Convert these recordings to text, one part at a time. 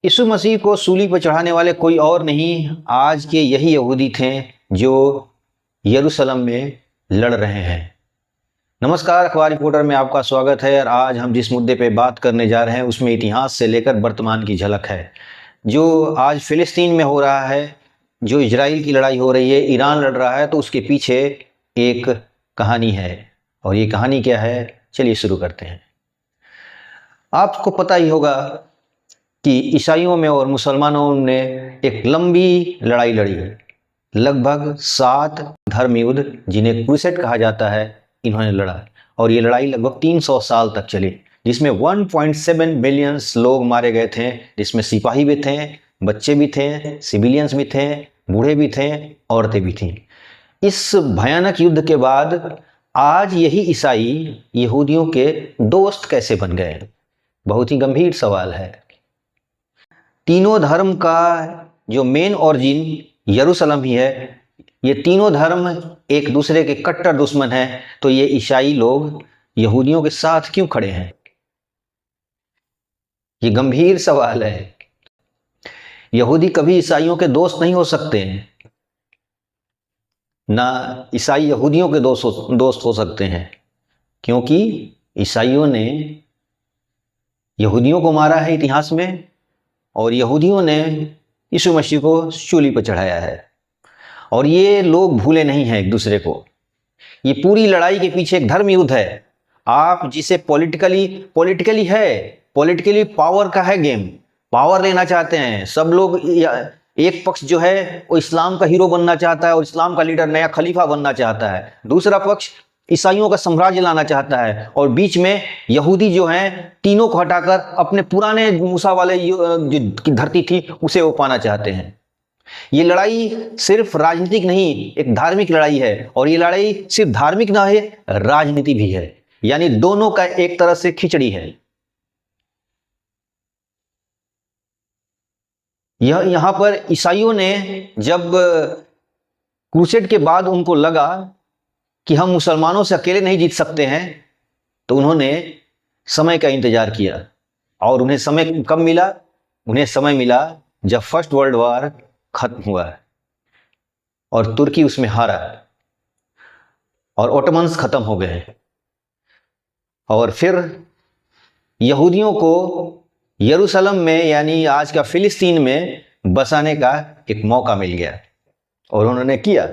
यीशु मसीह को सूली पर चढ़ाने वाले कोई और नहीं, आज के यही यहूदी थे जो यरूशलेम में लड़ रहे हैं। नमस्कार, अखबार रिपोर्टर में आपका स्वागत है। और आज हम जिस मुद्दे पे बात करने जा रहे हैं उसमें इतिहास से लेकर वर्तमान की झलक है। जो आज फिलिस्तीन में हो रहा है, जो इजराइल की लड़ाई हो रही है, ईरान लड़ रहा है, तो उसके पीछे एक कहानी है। और ये कहानी क्या है, चलिए शुरू करते हैं। आपको पता ही होगा कि ईसाइयों में और मुसलमानों ने एक लंबी लड़ाई लड़ी, लगभग 7 धर्म युद्ध जिन्हें क्रूसेड कहा जाता है, इन्होंने लड़ा। और ये लड़ाई लगभग 300 साल तक चली, जिसमें 1.7 बिलियन लोग मारे गए थे, जिसमें सिपाही भी थे, बच्चे भी थे, सिविलियंस भी थे, बूढ़े भी थे, औरतें भी थीं। इस भयानक युद्ध के बाद आज यही ईसाई यहूदियों के दोस्त कैसे बन गए? बहुत ही गंभीर सवाल है। तीनों धर्म का जो मेन ऑरिजिन यरूशलेम ही है। ये तीनों धर्म एक दूसरे के कट्टर दुश्मन हैं, तो ये ईसाई लोग यहूदियों के साथ क्यों खड़े हैं? ये गंभीर सवाल है। यहूदी कभी ईसाइयों के दोस्त नहीं हो सकते हैं, ना ईसाई यहूदियों के दोस्त हो सकते हैं, क्योंकि ईसाइयों ने यहूदियों को मारा है इतिहास में, और यहूदियों ने यीशु मसीह को सूली पर चढ़ाया है। और ये लोग भूले नहीं हैं एक दूसरे को। ये पूरी लड़ाई के पीछे एक धर्म युद्ध है। आप जिसे पॉलिटिकली पावर का है गेम, पावर लेना चाहते हैं सब लोग। एक पक्ष जो है वो इस्लाम का हीरो बनना चाहता है और इस्लाम का लीडर, नया खलीफा बनना चाहता है। दूसरा पक्ष ईसाइयों का साम्राज्य लाना चाहता है, और बीच में यहूदी जो हैं तीनों को हटाकर अपने पुराने मूसा वाले जो धरती थी उसे वो पाना चाहते हैं। ये लड़ाई सिर्फ राजनीतिक नहीं, एक धार्मिक लड़ाई है। और ये लड़ाई सिर्फ धार्मिक ना है, राजनीति भी है। यानी दोनों का एक तरह से खिचड़ी है। यहां पर ईसाइयों ने जब क्रूसेड के बाद उनको लगा कि हम मुसलमानों से अकेले नहीं जीत सकते हैं, तो उन्होंने समय का इंतजार किया। और उन्हें समय कब मिला? उन्हें समय मिला जब फर्स्ट वर्ल्ड वॉर खत्म हुआ और तुर्की उसमें हारा और ओटोमन्स खत्म हो गए। और फिर यहूदियों को यरूशलेम में, यानी आज का फिलिस्तीन में बसाने का एक मौका मिल गया, और उन्होंने किया।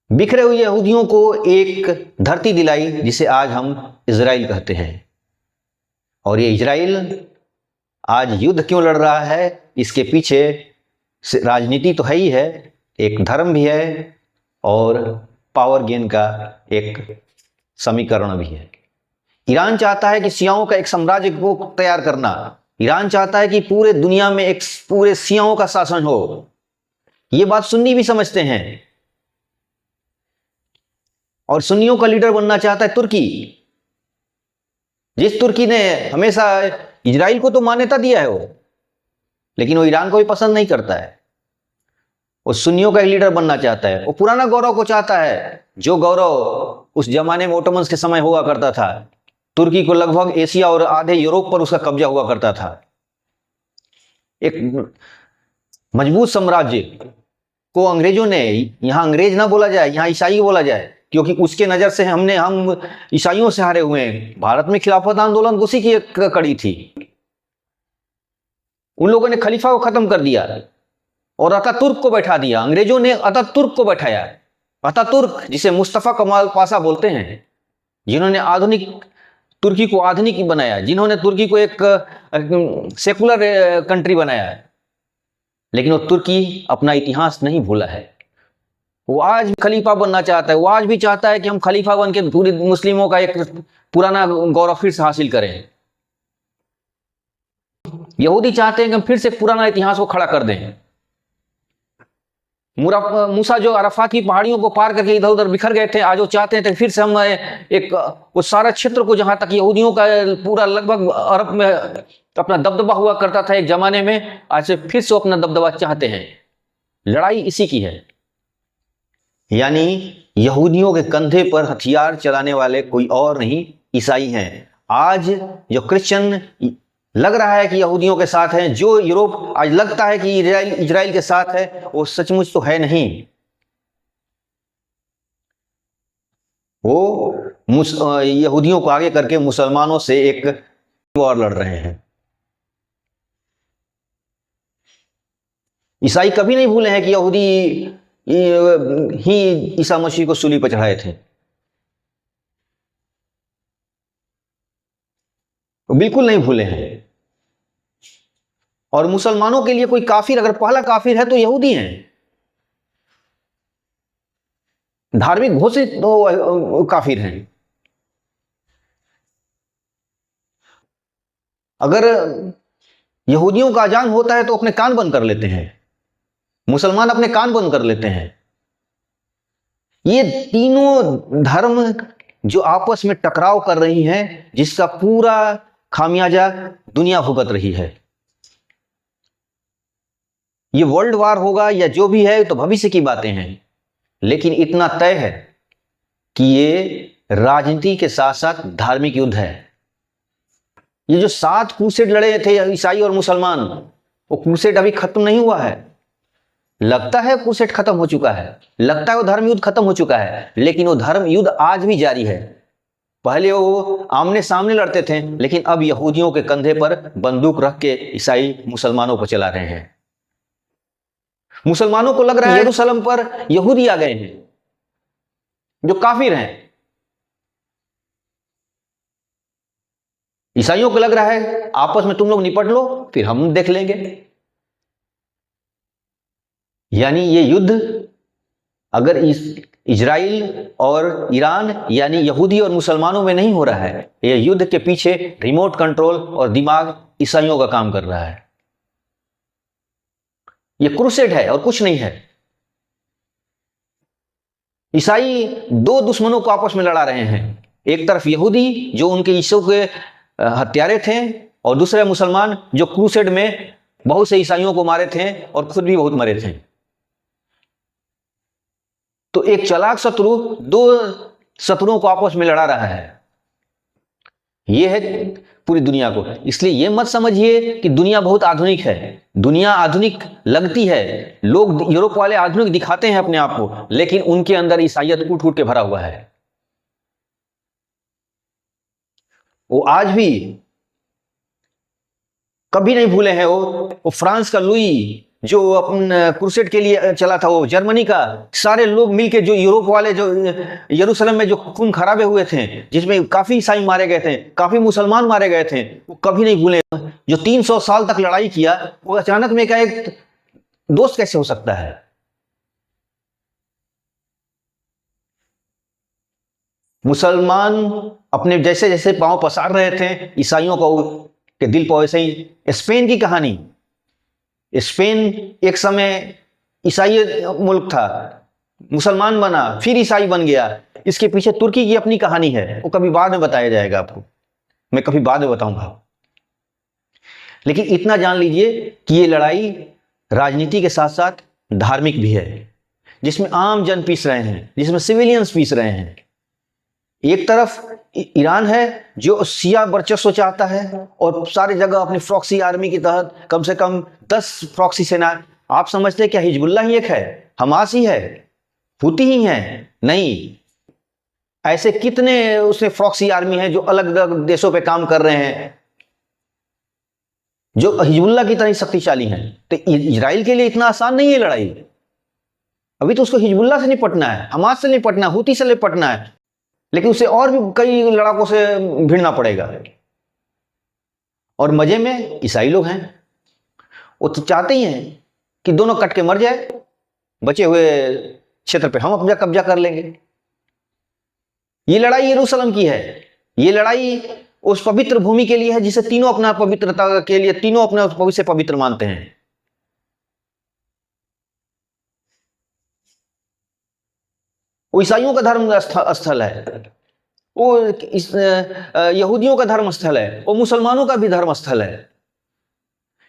बिखरे हुए यहूदियों को एक धरती दिलाई जिसे आज हम इजराइल कहते हैं। और ये इजराइल आज युद्ध क्यों लड़ रहा है, इसके पीछे राजनीति तो है ही है, एक धर्म भी है, और पावर गेन का एक समीकरण भी है। ईरान चाहता है कि शियाओं का एक साम्राज्य को तैयार करना। ईरान चाहता है कि पूरे दुनिया में एक पूरे शियाओं का शासन हो। ये बात सुन्नी भी समझते हैं। और सुन्नियों का लीडर बनना चाहता है तुर्की। जिस तुर्की ने हमेशा इजराइल को तो मान्यता दिया है वो, लेकिन वो ईरान को भी पसंद नहीं करता है। वो सुन्नियों का एक लीडर बनना चाहता है। वो पुराना गौरव को चाहता है, जो गौरव उस जमाने में ओटोमन्स के समय हुआ करता था। तुर्की को लगभग एशिया और आधे यूरोप पर उसका कब्जा हुआ करता था। एक मजबूत साम्राज्य को अंग्रेजों ने, यहां अंग्रेज ना बोला जाए, यहां ईसाई बोला जाए, क्योंकि उसके नजर से हम ईसाइयों से हारे हुए हैं। भारत में खिलाफत आंदोलन उसी की एक कड़ी थी। उन लोगों ने खलीफा को खत्म कर दिया और अतातुर्क को बैठा दिया। अंग्रेजों ने अतातुर्क को बैठाया। अतातुर्क, जिसे मुस्तफा कमाल पाशा बोलते हैं, जिन्होंने आधुनिक तुर्की को आधुनिक बनाया, जिन्होंने तुर्की को एक सेकुलर कंट्री बनाया। लेकिन वो तुर्की अपना इतिहास नहीं भूला है। वो आज भी खलीफा बनना चाहता है। वो आज भी चाहता है कि हम खलीफा बन के पूरी मुस्लिमों का एक पुराना गौरव फिर से हासिल करें। यहूदी चाहते हैं कि हम फिर से पुराना इतिहास को खड़ा कर दें। मूसा जो अरफात की पहाड़ियों को पार करके इधर उधर बिखर गए थे, आज वो चाहते हैं तो फिर से हम एक वो सारा क्षेत्र को, जहां तक यहूदियों का पूरा लगभग अरब में अपना दबदबा हुआ करता था एक जमाने में, आज से फिर से अपना दबदबा चाहते हैं। लड़ाई इसी की है। यानी यहूदियों के कंधे पर हथियार चलाने वाले कोई और नहीं, ईसाई हैं। आज जो क्रिश्चियन लग रहा है कि यहूदियों के साथ हैं, जो यूरोप आज लगता है कि इजराइल के साथ है, वो सचमुच तो है नहीं। वो यहूदियों को आगे करके मुसलमानों से एक वॉर लड़ रहे हैं। ईसाई कभी नहीं भूले हैं कि यहूदी ही ईसा मसीह को सूली पर चढ़ाए थे, बिल्कुल नहीं भूले हैं। और मुसलमानों के लिए कोई काफिर, अगर पहला काफिर है तो यहूदी हैं, धार्मिक घोषित तो काफिर हैं। अगर यहूदियों का अजान होता है तो अपने कान बंद कर लेते हैं, मुसलमान अपने कान बंद कर लेते हैं। ये तीनों धर्म जो आपस में टकराव कर रही हैं, जिसका पूरा खामियाजा दुनिया भुगत रही है। ये वर्ल्ड वार होगा या जो भी है तो भविष्य की बातें हैं, लेकिन इतना तय है कि ये राजनीति के साथ साथ धार्मिक युद्ध है। ये जो 7 क्रूसेड लड़े थे ईसाई और मुसलमान, वो क्रूसेड अभी खत्म नहीं हुआ है। लगता है क्रूसेड खत्म हो चुका है, लगता है वो धर्म युद्ध खत्म हो चुका है, लेकिन वो धर्म युद्ध आज भी जारी है। पहले वो आमने सामने लड़ते थे, लेकिन अब यहूदियों के कंधे पर बंदूक रख के ईसाई मुसलमानों को चला रहे हैं। मुसलमानों को लग रहा है यरूशलेम पर यहूदी आ गए हैं जो काफिर हैं। ईसाइयों को लग रहा है आपस में तुम लोग निपट लो, फिर हम देख लेंगे। यानी ये युद्ध अगर इजराइल और ईरान यानी यहूदी और मुसलमानों में नहीं हो रहा है, ये युद्ध के पीछे रिमोट कंट्रोल और दिमाग ईसाइयों का काम कर रहा है। ये क्रूसेड है और कुछ नहीं है। ईसाई 2 दुश्मनों को आपस में लड़ा रहे हैं, एक तरफ यहूदी जो उनके यीशु के हत्यारे थे, और दूसरे मुसलमान जो क्रूसेड में बहुत से ईसाइयों को मारे थे और खुद भी बहुत मरे थे। तो एक चालाक शत्रु 2 शत्रुओं को आपस में लड़ा रहा है। यह है पूरी दुनिया को। इसलिए यह मत समझिए कि दुनिया बहुत आधुनिक है। दुनिया आधुनिक लगती है, लोग यूरोप वाले आधुनिक दिखाते हैं अपने आप को, लेकिन उनके अंदर ईसाइयत कूट कूट के भरा हुआ है। वो आज भी कभी नहीं भूले हैं। वो फ्रांस का लुई जो अपन क्रूसेड के लिए चला था, वो जर्मनी का सारे लोग मिलके, जो यूरोप वाले जो यरूशलेम में जो खून खराबे हुए थे, जिसमें काफी ईसाई मारे गए थे, काफी मुसलमान मारे गए थे, वो कभी नहीं भूले। जो 300 साल तक लड़ाई किया, वो अचानक में क्या एक दोस्त कैसे हो सकता है? मुसलमान अपने जैसे जैसे पांव पसार रहे थे, ईसाइयों को के दिल पर वैसे ही। स्पेन की कहानी, स्पेन एक समय ईसाई मुल्क था, मुसलमान बना, फिर ईसाई बन गया। इसके पीछे तुर्की की अपनी कहानी है, वो कभी बाद में बताया जाएगा आपको, मैं कभी बाद में बताऊंगा। लेकिन इतना जान लीजिए कि ये लड़ाई राजनीति के साथ साथ धार्मिक भी है, जिसमें आम जन पीस रहे हैं, जिसमें सिविलियंस पीस रहे हैं। एक तरफ ईरान है जो शिया वर्चस्व चाहता है और सारी जगह अपनी प्रॉक्सी आर्मी के तहत कम से कम 10 प्रॉक्सी सेना। आप समझते हैं क्या हिजबुल्लाह ही एक है, हमास ही है, हुती ही है? नहीं, ऐसे कितने उसमें प्रॉक्सी आर्मी है जो अलग अलग देशों पे काम कर रहे हैं, जो हिजबुल्लाह की तरह शक्तिशाली हैं। तो इजराइल के लिए इतना आसान नहीं है लड़ाई। अभी तो उसको हिजबुल्लाह से निपटना है, हमास से निपटना है, हुती से निपटना है, लेकिन उसे और भी कई लड़ाकों से भिड़ना पड़ेगा। और मजे में ईसाई लोग हैं, वो तो चाहते ही हैं कि दोनों कट के मर जाए, बचे हुए क्षेत्र पे हम अपना कब्जा कर लेंगे। ये लड़ाई यरूशलेम की है, ये लड़ाई उस पवित्र भूमि के लिए है जिसे तीनों अपना पवित्रता के लिए, तीनों अपने भविष्य पवित्र मानते हैं। वो ईसाइयों का धर्म स्थल है, वो यहूदियों का धर्म स्थल है, वो मुसलमानों का भी धर्म स्थल है।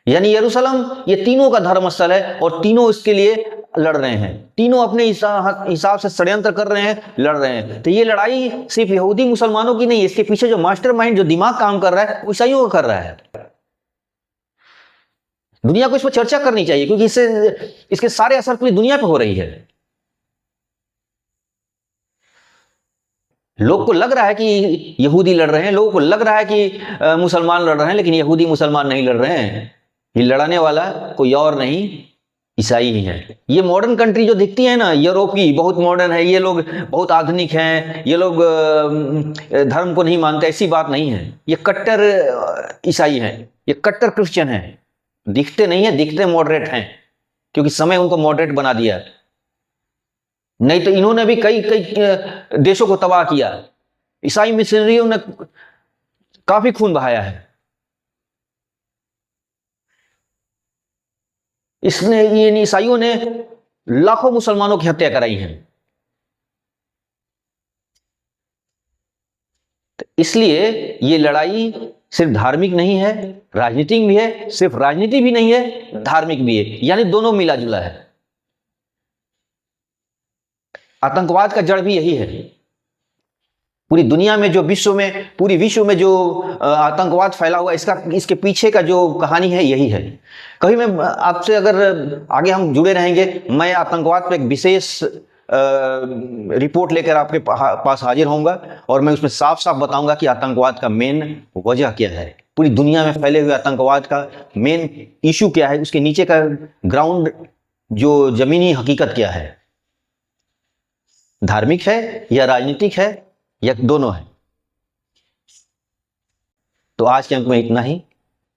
यानी यरूशलेम ये तीनों का धर्म स्थल है, और तीनों इसके लिए लड़ रहे हैं, तीनों अपने हिसाब से षड्यंत्र कर रहे हैं, लड़ रहे हैं। तो ये लड़ाई सिर्फ यहूदी मुसलमानों की नहीं है, इसके पीछे जो मास्टरमाइंड, जो दिमाग काम कर रहा है, वो ईसाइयों का कर रहा है। दुनिया को इस पर चर्चा करनी चाहिए, क्योंकि इसके सारे असर पूरी दुनिया पे हो रही है। लोग को लग रहा है कि यहूदी लड़ रहे हैं, लोगों को लग रहा है कि मुसलमान लड़ रहे हैं, लेकिन यहूदी मुसलमान नहीं लड़ रहे हैं। ये लड़ाने वाला कोई और नहीं, ईसाई ही है। ये मॉडर्न कंट्री जो दिखती है ना, यूरोप की, बहुत मॉडर्न है, ये लोग बहुत आधुनिक हैं, ये लोग धर्म को नहीं मानते, ऐसी बात नहीं है। ये कट्टर ईसाई हैं, ये कट्टर क्रिश्चियन हैं। दिखते नहीं है, दिखते मॉडरेट हैं, क्योंकि समय उनको मॉडरेट बना दिया। नहीं तो इन्होंने भी कई कई देशों को तबाह किया। ईसाई मिशनरियों ने काफी खून बहाया है। इसने इन ईसाइयों ने लाखों मुसलमानों की हत्या कराई है। तो इसलिए ये लड़ाई सिर्फ धार्मिक नहीं है, राजनीतिक भी है। सिर्फ राजनीति भी नहीं है, धार्मिक भी है, यानी दोनों मिला जुला है। आतंकवाद का जड़ भी यही है। पूरी दुनिया में जो पूरी विश्व में जो आतंकवाद फैला हुआ, इसके पीछे का जो कहानी है यही है। कभी मैं आपसे, अगर आगे हम जुड़े रहेंगे, मैं आतंकवाद पर एक विशेष रिपोर्ट लेकर आपके पास हाजिर होऊंगा, और मैं उसमें साफ साफ बताऊंगा कि आतंकवाद का मेन वजह क्या है, पूरी दुनिया में फैले हुए आतंकवाद का मेन इशू क्या है, उसके नीचे का ग्राउंड जो जमीनी हकीकत क्या है, धार्मिक है या राजनीतिक है या दोनों है। तो आज के अंक में इतना ही।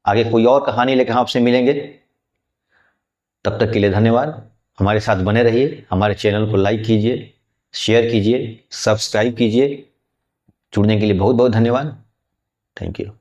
आगे कोई और कहानी लेकर आपसे मिलेंगे। तब तक के लिए धन्यवाद। हमारे साथ बने रहिए। हमारे चैनल को लाइक कीजिए, शेयर कीजिए, सब्सक्राइब कीजिए। जुड़ने के लिए बहुत बहुत धन्यवाद। Thank you.